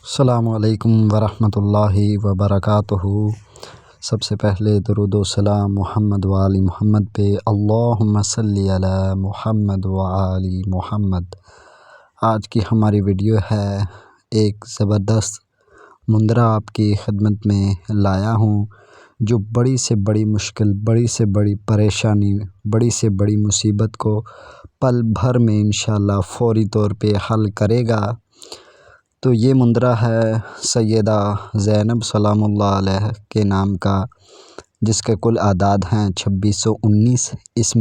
السلام علیکم ورحمۃ اللہ وبرکاتہ۔ سب سے پہلے درود و سلام محمد وآل محمد پہ، اللہم صلی علی محمد وآل محمد۔ آج کی ہماری ویڈیو ہے، ایک زبردست مندرہ آپ کی خدمت میں لایا ہوں، جو بڑی سے بڑی مشکل، بڑی سے بڑی پریشانی، بڑی سے بڑی مصیبت کو پل بھر میں انشاءاللہ فوری طور پہ حل کرے گا۔ تو یہ مندرہ ہے سیدہ زینب سلام اللہ علیہ کے نام کا، جس کے کل اعداد ہیں 2619۔ اس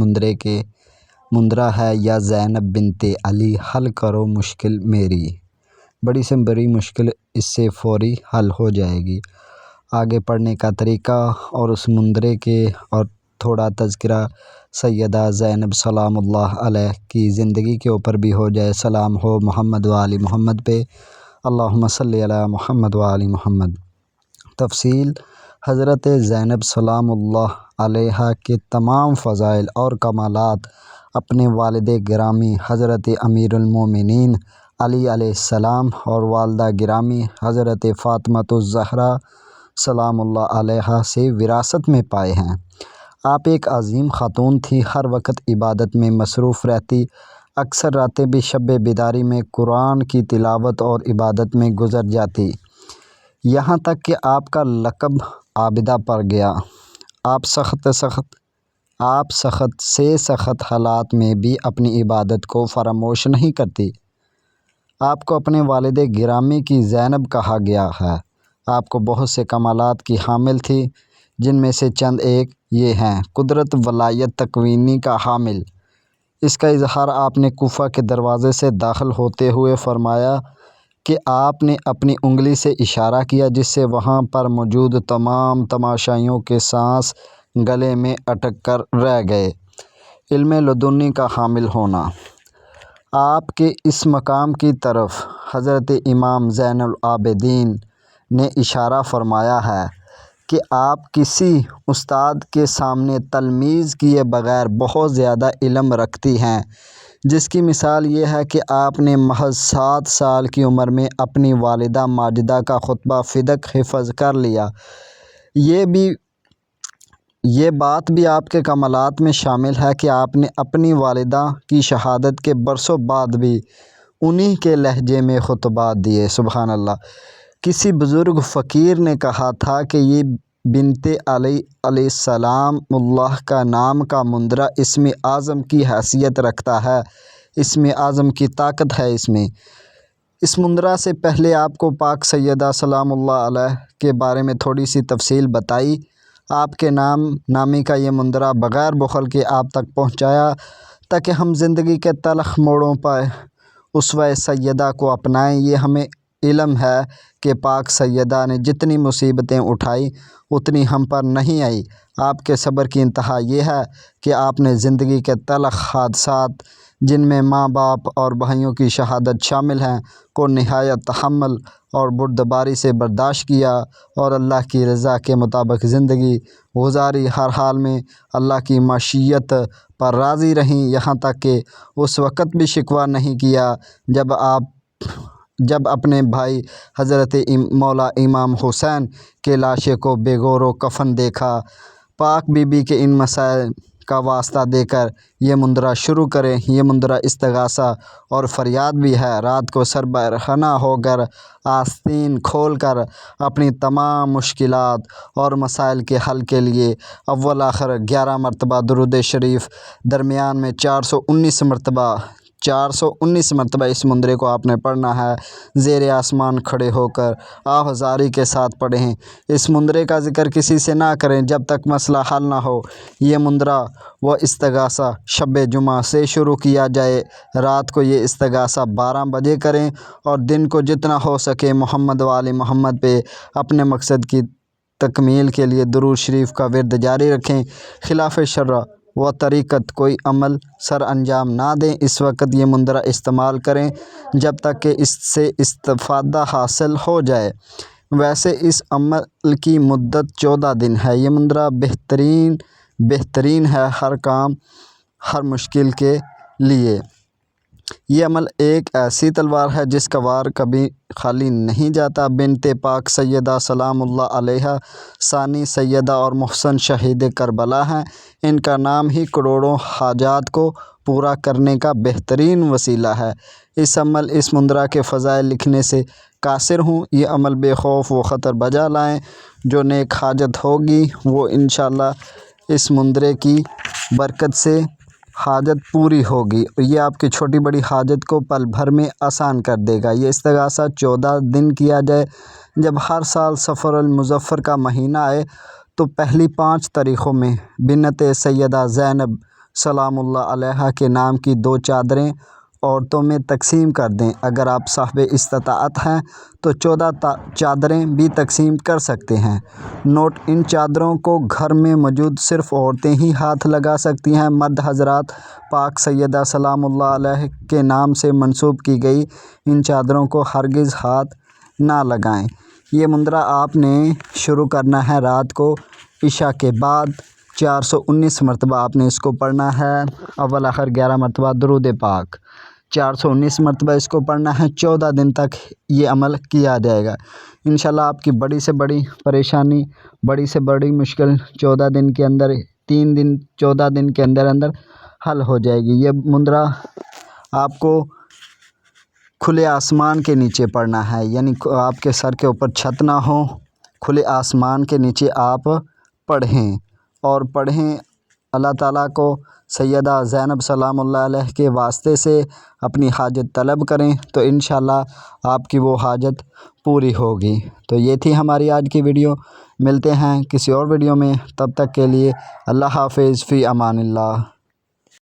مندرہ ہے، یا زینب بنت علی حل کرو مشکل میری، بڑی سے بڑی مشکل اس سے فوری حل ہو جائے گی۔ آگے پڑھنے کا طریقہ اور اس مندرے کے اور تھوڑا تذکرہ سیدہ زینب سلام اللہ علیہ کی زندگی کے اوپر بھی ہو جائے۔ سلام ہو محمد وآل محمد پہ، اللہم صلی علی محمد وآل محمد۔ تفصیل: حضرت زینب سلام اللہ علیہ کے تمام فضائل اور کمالات اپنے والد گرامی حضرت امیر المومنین علی علیہ السلام اور والدہ گرامی حضرت فاطمۃ الزہرا سلام اللہ علیہ سے وراثت میں پائے ہیں۔ آپ ایک عظیم خاتون تھی، ہر وقت عبادت میں مصروف رہتی، اکثر راتیں بھی شب بیداری میں قرآن کی تلاوت اور عبادت میں گزر جاتی، یہاں تک کہ آپ کا لقب عابدہ پڑ گیا۔ آپ سخت سے سخت حالات میں بھی اپنی عبادت کو فراموش نہیں کرتی۔ آپ کو اپنے والد گرامی کی زینب کہا گیا ہے۔ آپ کو بہت سے کمالات کی حامل تھی، جن میں سے چند ایک یہ ہیں: قدرت، ولایت، تکوینی کا حامل۔ اس کا اظہار آپ نے کوفہ کے دروازے سے داخل ہوتے ہوئے فرمایا کہ آپ نے اپنی انگلی سے اشارہ کیا، جس سے وہاں پر موجود تمام تماشائیوں کے سانس گلے میں اٹک کر رہ گئے۔ علم لدنی کا حامل ہونا۔ آپ کے اس مقام کی طرف حضرت امام زین العابدین نے اشارہ فرمایا ہے کہ آپ کسی استاد کے سامنے تلمیذ کیے بغیر بہت زیادہ علم رکھتی ہیں، جس کی مثال یہ ہے کہ آپ نے محض 7 سال کی عمر میں اپنی والدہ ماجدہ کا خطبہ فدق حفظ کر لیا۔ یہ بات بھی آپ کے کمالات میں شامل ہے کہ آپ نے اپنی والدہ کی شہادت کے برسوں بعد بھی انہی کے لہجے میں خطبات دیے۔ سبحان اللہ۔ کسی بزرگ فقیر نے کہا تھا کہ یہ بنت علی علیہ السلام اللہ کا نام کا مندرہ اسم اعظم کی حیثیت رکھتا ہے، اسم اعظم کی طاقت ہے اس میں۔ اس مندرہ سے پہلے آپ کو پاک سیدہ سلام اللہ علیہ کے بارے میں تھوڑی سی تفصیل بتائی۔ آپ کے نامی کا یہ مندرہ بغیر بخل کے آپ تک پہنچایا تاکہ ہم زندگی کے تلخ موڑوں پر اسوہ سیدہ کو اپنائیں۔ یہ ہمیں علم ہے کہ پاک سیدہ نے جتنی مصیبتیں اٹھائی اتنی ہم پر نہیں آئی۔ آپ کے صبر کی انتہا یہ ہے کہ آپ نے زندگی کے تلخ حادثات، جن میں ماں باپ اور بھائیوں کی شہادت شامل ہیں، کو نہایت تحمل اور بردباری سے برداشت کیا اور اللہ کی رضا کے مطابق زندگی گزاری۔ ہر حال میں اللہ کی مشیت پر راضی رہیں، یہاں تک کہ اس وقت بھی شکوہ نہیں کیا جب اپنے بھائی حضرت مولا امام حسین کے لاشے کو بے گور و کفن دیکھا۔ پاک بی بی کے ان مسائل کا واسطہ دے کر یہ مندرہ شروع کریں۔ یہ مندرہ استغاثہ اور فریاد بھی ہے۔ رات کو سر برہنہ ہو کر، آستین کھول کر اپنی تمام مشکلات اور مسائل کے حل کے لیے اول آخر 11 مرتبہ درود شریف، درمیان میں 419 مرتبہ اس مندرے کو آپ نے پڑھنا ہے۔ زیر آسمان کھڑے ہو کر آہوازاری کے ساتھ پڑھیں۔ اس مندرے کا ذکر کسی سے نہ کریں جب تک مسئلہ حل نہ ہو۔ یہ مندرہ و استغاثہ شب جمعہ سے شروع کیا جائے۔ رات کو یہ استغاثہ 12 بجے کریں اور دن کو جتنا ہو سکے محمد وآل محمد پہ اپنے مقصد کی تکمیل کے لیے درود شریف کا ورد جاری رکھیں۔ خلاف شرع و طریقت کوئی عمل سر انجام نہ دیں۔ اس وقت یہ مندرہ استعمال کریں جب تک کہ اس سے استفادہ حاصل ہو جائے۔ ویسے اس عمل کی مدت 14 دن ہے۔ یہ مندرہ بہترین ہے ہر کام، ہر مشکل کے لیے۔ یہ عمل ایک ایسی تلوار ہے جس کا وار کبھی خالی نہیں جاتا۔ بنت پاک سیدہ سلام اللہ علیہا ثانی سیدہ اور محسن شہید کربلا ہیں۔ ان کا نام ہی کروڑوں حاجات کو پورا کرنے کا بہترین وسیلہ ہے۔ اس مندرہ کے فضائل لکھنے سے قاصر ہوں۔ یہ عمل بے خوف و خطر بجا لائیں۔ جو نیک حاجت ہوگی وہ انشاءاللہ اس مندرے کی برکت سے حاجت پوری ہوگی، اور یہ آپ کی چھوٹی بڑی حاجت کو پل بھر میں آسان کر دے گا۔ یہ استغاثہ 14 دن کیا جائے۔ جب ہر سال صفر المظفر کا مہینہ آئے تو پہلی 5 تاریخوں میں بنت سیدہ زینب سلام اللہ علیہا کے نام کی 2 چادریں عورتوں میں تقسیم کر دیں۔ اگر آپ صاحب استطاعت ہیں تو 14 چادریں بھی تقسیم کر سکتے ہیں۔ نوٹ: ان چادروں کو گھر میں موجود صرف عورتیں ہی ہاتھ لگا سکتی ہیں۔ مرد حضرات پاک سیدہ سلام اللہ علیہا کے نام سے منسوب کی گئی ان چادروں کو ہرگز ہاتھ نہ لگائیں۔ یہ مندرہ آپ نے شروع کرنا ہے رات کو عشاء کے بعد 419 مرتبہ آپ نے اس کو پڑھنا ہے۔ اول آخر 11 مرتبہ درود پاک، 419 مرتبہ اس کو پڑھنا ہے۔ 14 دن تک یہ عمل کیا جائے گا۔ انشاءاللہ آپ کی بڑی سے بڑی پریشانی، بڑی سے بڑی مشکل 14 دن کے اندر 14 دن کے اندر حل ہو جائے گی۔ یہ مندرہ آپ کو کھلے آسمان کے نیچے پڑھنا ہے، یعنی آپ کے سر کے اوپر چھت نہ ہو، کھلے آسمان کے نیچے آپ پڑھیں اللہ تعالیٰ کو سیدہ زینب سلام اللہ علیہ کے واسطے سے اپنی حاجت طلب کریں تو انشاءاللہ آپ کی وہ حاجت پوری ہوگی۔ تو یہ تھی ہماری آج کی ویڈیو۔ ملتے ہیں کسی اور ویڈیو میں، تب تک کے لیے اللہ حافظ، فی امان اللہ۔